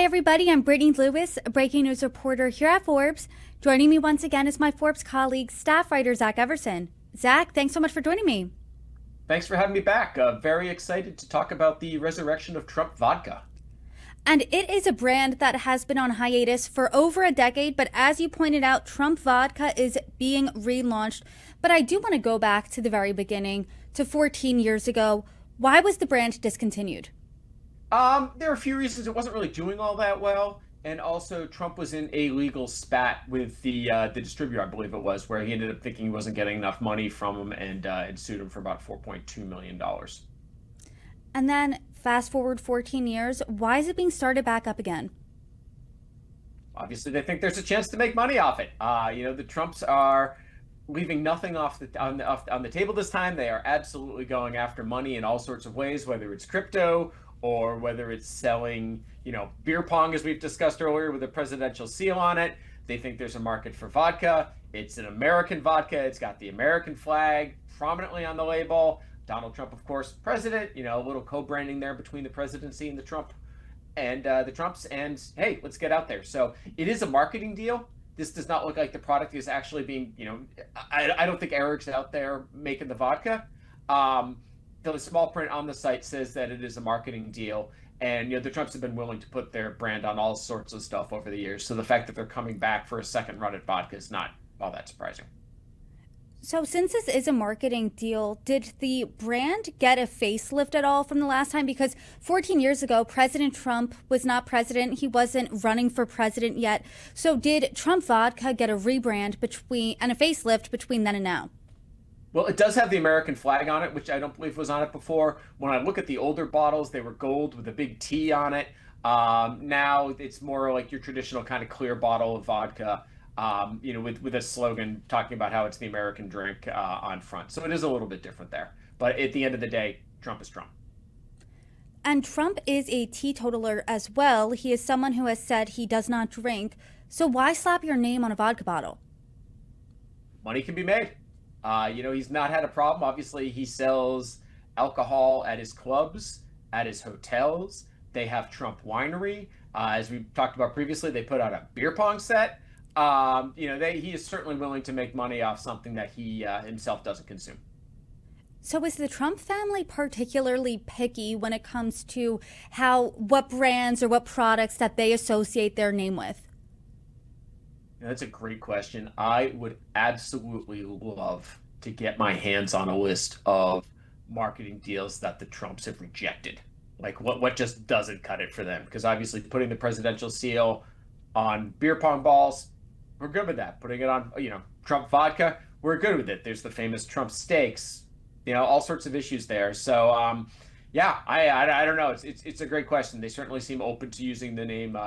Hi, everybody. I'm Brittany Lewis, a breaking news reporter here at Forbes. Joining me once again is my Forbes colleague, staff writer Zach Everson. Zach, thanks so much for joining me. Thanks for having me back. Very excited to talk about the resurrection of Trump Vodka. And it is a brand that has been on hiatus for over a decade, but as you pointed out, Trump Vodka is being relaunched. But I do want to go back to the very beginning, to 14 years ago. Why was the brand discontinued? There are a few reasons it wasn't really doing all that well, and also Trump was in a legal spat with the distributor, I believe it was, where he ended up thinking he wasn't getting enough money from him and sued him for about $4.2 million. And then fast forward 14 years, why is it being started back up again? Obviously, they think there's a chance to make money off it. The Trumps are leaving nothing on the table this time. They are absolutely going after money in all sorts of ways, whether it's crypto or whether it's selling, beer pong, as we've discussed earlier, with a presidential seal on it. They think there's a market for vodka. It's an American vodka. It's got the American flag prominently on the label. Donald Trump, of course, president, a little co-branding there between the presidency and the Trumps. And hey, let's get out there. So it is a marketing deal. This does not look like the product is actually being, I don't think Eric's out there making the vodka. The small print on the site says that it is a marketing deal. And, the Trumps have been willing to put their brand on all sorts of stuff over the years. So the fact that they're coming back for a second run at vodka is not all that surprising. So since this is a marketing deal, did the brand get a facelift at all from the last time? Because 14 years ago, President Trump was not president. He wasn't running for president yet. So did Trump Vodka get a rebrand and a facelift between then and now? Well, it does have the American flag on it, which I don't believe was on it before. When I look at the older bottles, they were gold with a big T on it. Now it's more like your traditional kind of clear bottle of vodka, with a slogan talking about how it's the American drink on front. So it is a little bit different there. But at the end of the day, Trump is Trump. And Trump is a teetotaler as well. He is someone who has said he does not drink. So why slap your name on a vodka bottle? Money can be made. He's not had a problem. Obviously, he sells alcohol at his clubs, at his hotels. They have Trump Winery. As we talked about previously, they put out a beer pong set. He is certainly willing to make money off something that he himself doesn't consume. So is the Trump family particularly picky when it comes to what brands or what products that they associate their name with? That's a great question. I would absolutely love to get my hands on a list of marketing deals that the Trumps have rejected. Like what just doesn't cut it for them? Because obviously putting the presidential seal on beer pong balls, we're good with that. Putting it on, Trump vodka, we're good with it. There's the famous Trump steaks, all sorts of issues there. So, yeah, I don't know. It's a great question. They certainly seem open to using the name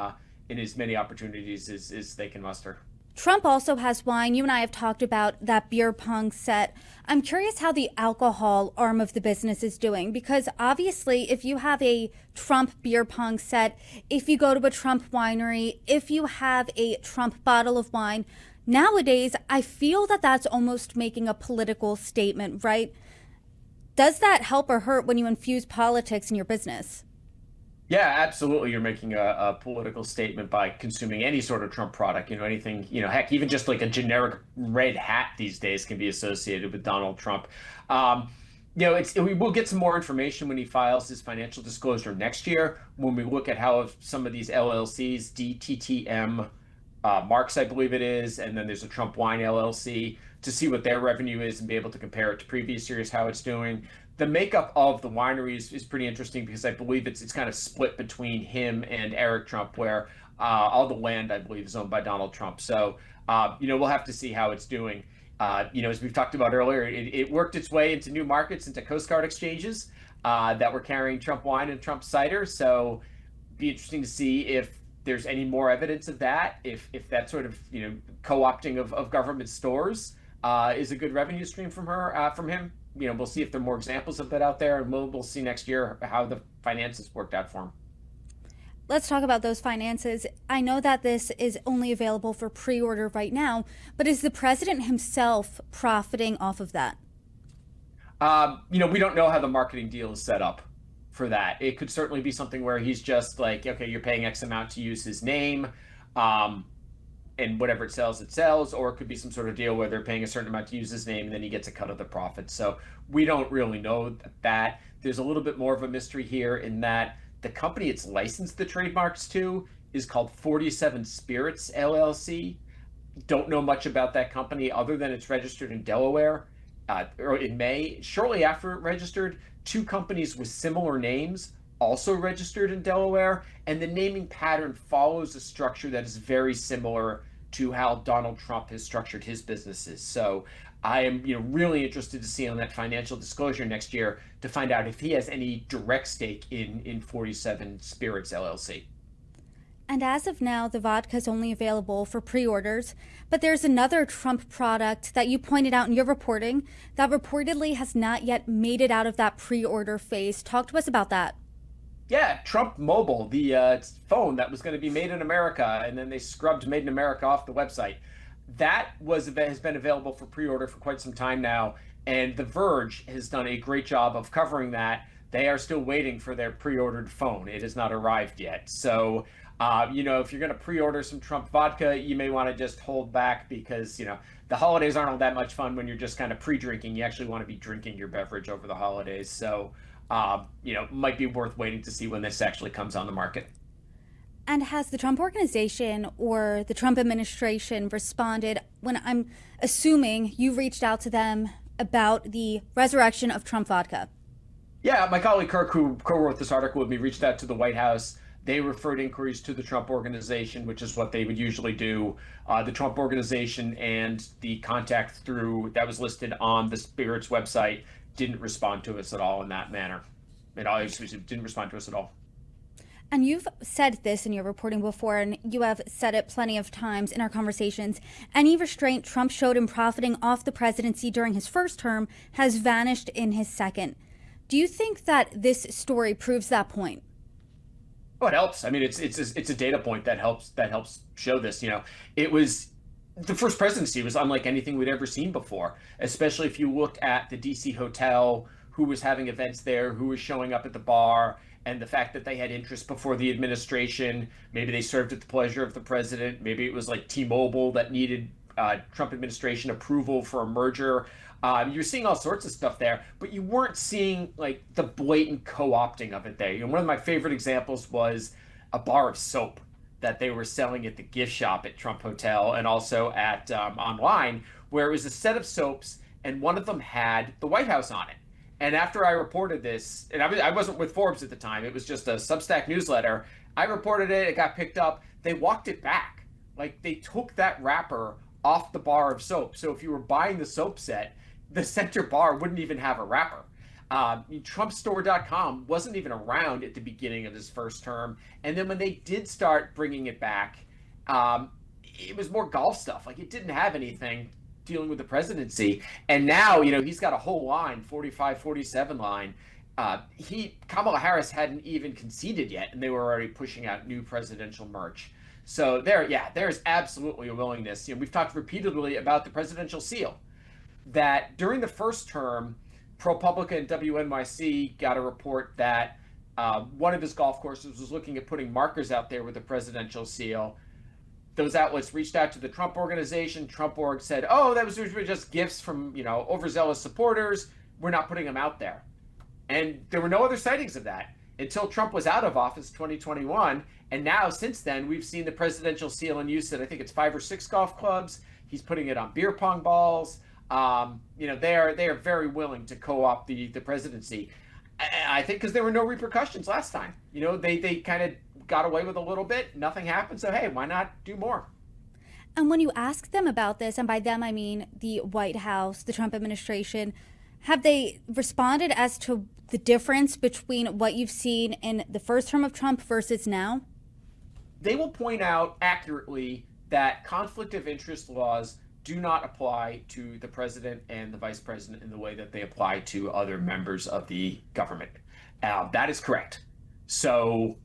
in as many opportunities as they can muster. Trump also has wine. You and I have talked about that beer pong set. I'm curious how the alcohol arm of the business is doing, because obviously if you have a Trump beer pong set, if you go to a Trump winery, if you have a Trump bottle of wine, nowadays I feel that that's almost making a political statement, right? Does that help or hurt when you infuse politics in your business? Yeah, absolutely. You're making a political statement by consuming any sort of Trump product, anything, heck, even just like a generic red hat these days can be associated with Donald Trump. We will get some more information when he files his financial disclosure next year, when we look at how some of these LLCs, DTTM, Marks, I believe it is, and then there's a Trump Wine LLC, to see what their revenue is and be able to compare it to previous years, how it's doing. The makeup of the wineries is pretty interesting because I believe it's kind of split between him and Eric Trump, where all the land, I believe, is owned by Donald Trump. So, we'll have to see how it's doing. As we've talked about earlier, it worked its way into new markets, into Coast Guard exchanges that were carrying Trump wine and Trump cider. So, be interesting to see if there's any more evidence of that, if that sort of co-opting of government stores is a good revenue stream from him. We'll see if there are more examples of that out there, and we'll see next year how the finances worked out for him. Let's talk about those finances. I know that this is only available for pre-order right now, but is the president himself profiting off of that? We don't know how the marketing deal is set up for that. It could certainly be something where he's just like, okay, you're paying X amount to use his name. And whatever it sells, or it could be some sort of deal where they're paying a certain amount to use his name and then he gets a cut of the profits. So we don't really know that. There's a little bit more of a mystery here in that the company it's licensed the trademarks to is called 47 Spirits LLC. Don't know much about that company other than it's registered in Delaware or in May. Shortly after it registered, two companies with similar names also registered in Delaware, and the naming pattern follows a structure that is very similar to how Donald Trump has structured his businesses. So I am, really interested to see on that financial disclosure next year to find out if he has any direct stake in 47 Spirits LLC. And as of now, the vodka is only available for pre-orders, but there's another Trump product that you pointed out in your reporting that reportedly has not yet made it out of that pre-order phase. Talk to us about that. Yeah, Trump Mobile, the phone that was going to be made in America, and then they scrubbed Made in America off the website. That has been available for pre-order for quite some time now, and The Verge has done a great job of covering that. They are still waiting for their pre-ordered phone. It has not arrived yet. So, if you're going to pre-order some Trump vodka, you may want to just hold back because, the holidays aren't all that much fun when you're just kind of pre-drinking. You actually want to be drinking your beverage over the holidays. So, might be worth waiting to see when this actually comes on the market. And has the Trump organization or the Trump administration responded when I'm assuming you reached out to them about the resurrection of Trump vodka? Yeah, my colleague Kirk, who co-wrote this article with me, reached out to the White House. They referred inquiries to the Trump organization, which is what they would usually do. The Trump organization and the contact through that was listed on the Spirits website didn't respond to us at all in that manner. It obviously didn't respond to us at all. And you've said this in your reporting before, and you have said it plenty of times in our conversations. Any restraint Trump showed in profiting off the presidency during his first term has vanished in his second. Do you think that this story proves that point? Oh, it helps. I mean, it's a data point that helps show this. It was the first presidency was unlike anything we'd ever seen before, especially if you looked at the DC hotel, who was having events there, who was showing up at the bar, and the fact that they had interest before the administration. Maybe they served at the pleasure of the president. Maybe it was like T-Mobile that needed Trump administration approval for a merger. You're seeing all sorts of stuff there, but you weren't seeing like the blatant co-opting of it there. One of my favorite examples was a bar of soap that they were selling at the gift shop at Trump Hotel and also at online, where it was a set of soaps and one of them had the White House on it. And after I reported this, and I wasn't with Forbes at the time, it was just a Substack newsletter. I reported it, it got picked up. They walked it back. Like they took that wrapper off the bar of soap. So if you were buying the soap set, the center bar wouldn't even have a wrapper. TrumpStore.com wasn't even around at the beginning of his first term. And then when they did start bringing it back, it was more golf stuff. Like it didn't have anything dealing with the presidency. And now, he's got a whole line, 45, 47 line. Kamala Harris hadn't even conceded yet, and they were already pushing out new presidential merch. So there's absolutely a willingness. We've talked repeatedly about the presidential seal, that during the first term, ProPublica and WNYC got a report that one of his golf courses was looking at putting markers out there with the presidential seal. Those outlets reached out to the Trump organization. Trump org said, oh, that was just gifts from, overzealous supporters. We're not putting them out there. And there were no other sightings of that until Trump was out of office 2021. And now, since then, we've seen the presidential seal in use at, I think it's 5 or 6 golf clubs. He's putting it on beer pong balls. They are very willing to co-opt the presidency. I think because there were no repercussions last time. They kind of got away with a little bit. Nothing happened. So, hey, why not do more? And when you ask them about this, and by them I mean the White House, the Trump administration, have they responded as to the difference between what you've seen in the first term of Trump versus now? They will point out accurately that conflict of interest laws do not apply to the president and the vice president in the way that they apply to other members of the government. That is correct. So,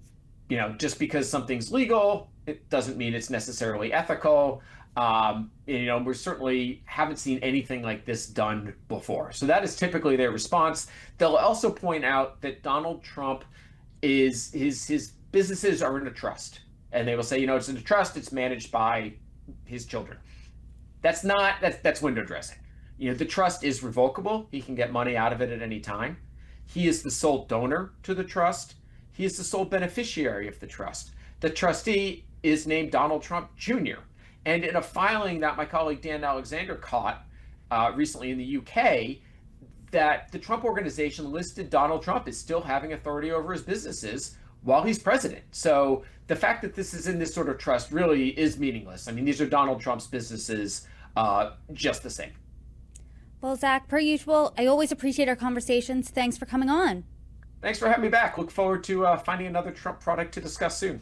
just because something's legal, it doesn't mean it's necessarily ethical. We certainly haven't seen anything like this done before. So that is typically their response. They'll also point out that Donald Trump is his businesses are in a trust, and they will say, it's in a trust. It's managed by his children. That's window dressing. The trust is revocable. He can get money out of it at any time. He is the sole donor to the trust. He is the sole beneficiary of the trust. The trustee is named Donald Trump Jr. And in a filing that my colleague Dan Alexander caught recently in the UK, that the Trump organization listed Donald Trump as still having authority over his businesses while he's president. So the fact that this is in this sort of trust really is meaningless. I mean, these are Donald Trump's businesses just the same. Well, Zach, per usual, I always appreciate our conversations. Thanks for coming on. Thanks for having me back. Look forward to finding another Trump product to discuss soon.